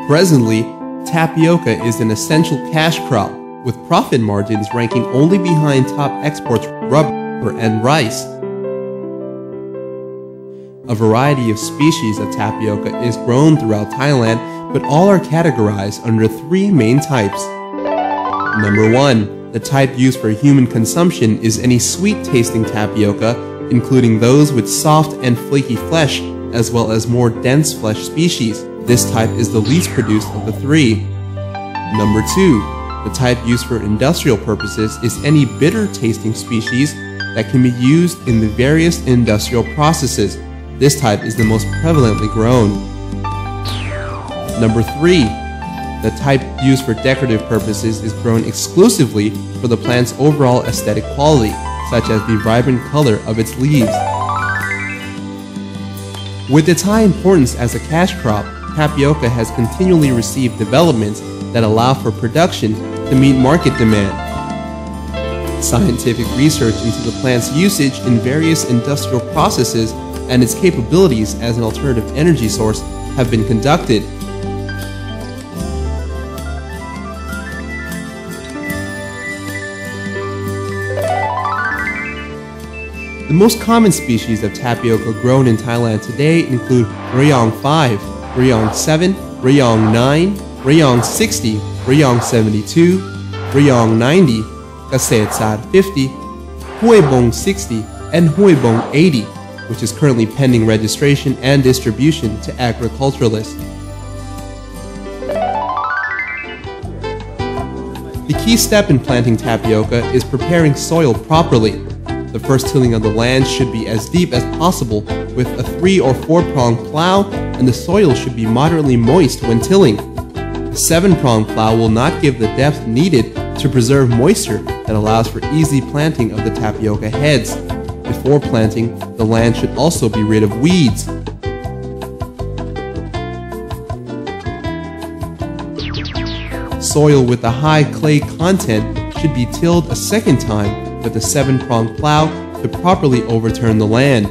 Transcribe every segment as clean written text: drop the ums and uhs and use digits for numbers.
Presently, tapioca is an essential cash crop, with profit margins ranking only behind top exports rubber and rice. A variety of species of tapioca is grown throughout Thailand, but all are categorized under three main types. Number 1. The type used for human consumption is any sweet-tasting tapioca, including those with soft and flaky flesh, as well as more dense flesh species. This type is the least produced of the three. Number 2. The type used for industrial purposes is any bitter-tasting species that can be used in the various industrial processes. This type is the most prevalently grown. Number 3. The type used for decorative purposes is grown exclusively for the plant's overall aesthetic quality, such as the vibrant color of its leaves. With its high importance as a cash crop, tapioca has continually received developments that allow for production to meet market demand. Scientific research into the plant's usage in various industrial processes and its capabilities as an alternative energy source have been conducted. The most common species of tapioca grown in Thailand today include Rayong 5, Rayong 7, Rayong 9, Rayong 60, Rayong 72, Rayong 90, Kasetsad 50, Hoi Bong 60, and Hoi Bong 80, which is currently pending registration and distribution to agriculturalists. The key step in planting tapioca is preparing soil properly. The first tilling of the land should be as deep as possible with a 3 or 4 prong plow, and the soil should be moderately moist when tilling. The 7-prong plow will not give the depth needed to preserve moisture that allows for easy planting of the tapioca heads. Before planting, the land should also be rid of weeds. Soil with a high clay content should be tilled a second time with a 7-prong plow to properly overturn the land.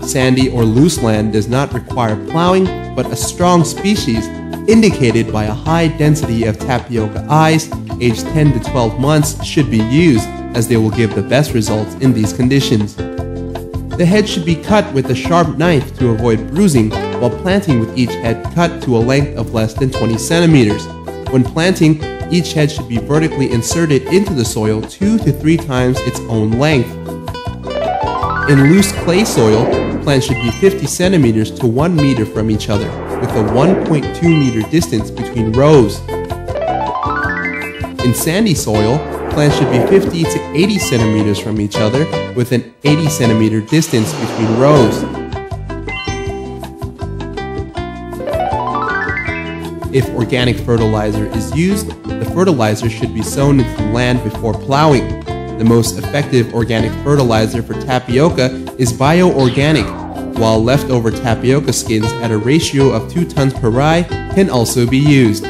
Sandy or loose land does not require plowing, but a strong species, indicated by a high density of tapioca eyes, aged 10 to 12 months, should be used, as they will give the best results in these conditions. The head should be cut with a sharp knife to avoid bruising, while planting with each head cut to a length of less than 20 centimeters. When planting, each head should be vertically inserted into the soil 2 to 3 times its own length. In loose clay soil, plants should be 50 centimeters to 1 meter from each other, with a 1.2 meter distance between rows. In sandy soil, plants should be 50 to 80 centimeters from each other, with an 80 centimeter distance between rows. If organic fertilizer is used, the fertilizer should be sown into the land before plowing. The most effective organic fertilizer for tapioca is bioorganic, while leftover tapioca skins at a ratio of 2 tons per rai can also be used.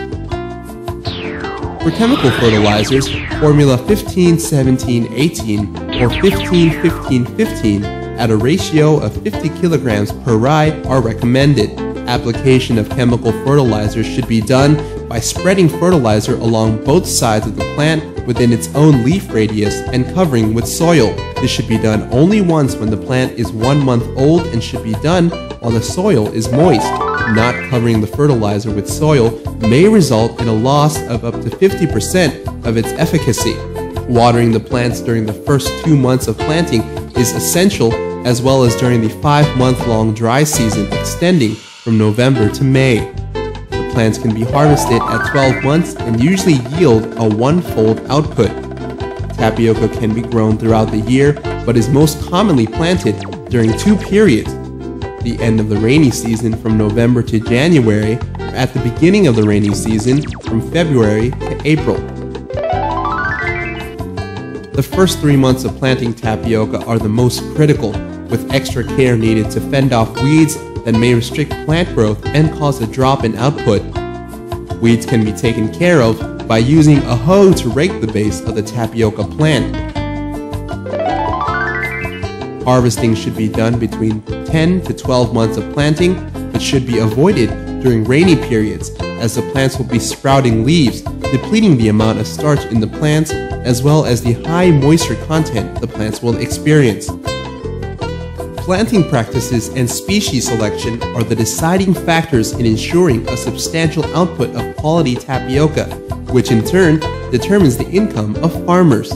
For chemical fertilizers, formula 15-17-18 or 15-15-15 at a ratio of 50 kilograms per rai are recommended. Application of chemical fertilizer should be done by spreading fertilizer along both sides of the plant within its own leaf radius and covering with soil. This should be done only once when the plant is 1 month old and should be done while the soil is moist. Not covering the fertilizer with soil may result in a loss of up to 50% of its efficacy. Watering the plants during the first 2 months of planting is essential, as well as during the 5-month-long dry season extending from November to May. The plants can be harvested at 12 months and usually yield a 1-fold output. Tapioca can be grown throughout the year, but is most commonly planted during 2 periods: the end of the rainy season from November to January, or at the beginning of the rainy season from February to April. The first 3 months of planting tapioca are the most critical, with extra care needed to fend off weeds that may restrict plant growth and cause a drop in output. Weeds can be taken care of by using a hoe to rake the base of the tapioca plant. Harvesting should be done between 10 to 12 months of planting, but should be avoided during rainy periods as the plants will be sprouting leaves, depleting the amount of starch in the plants as well as the high moisture content the plants will experience. Planting practices and species selection are the deciding factors in ensuring a substantial output of quality tapioca, which in turn determines the income of farmers.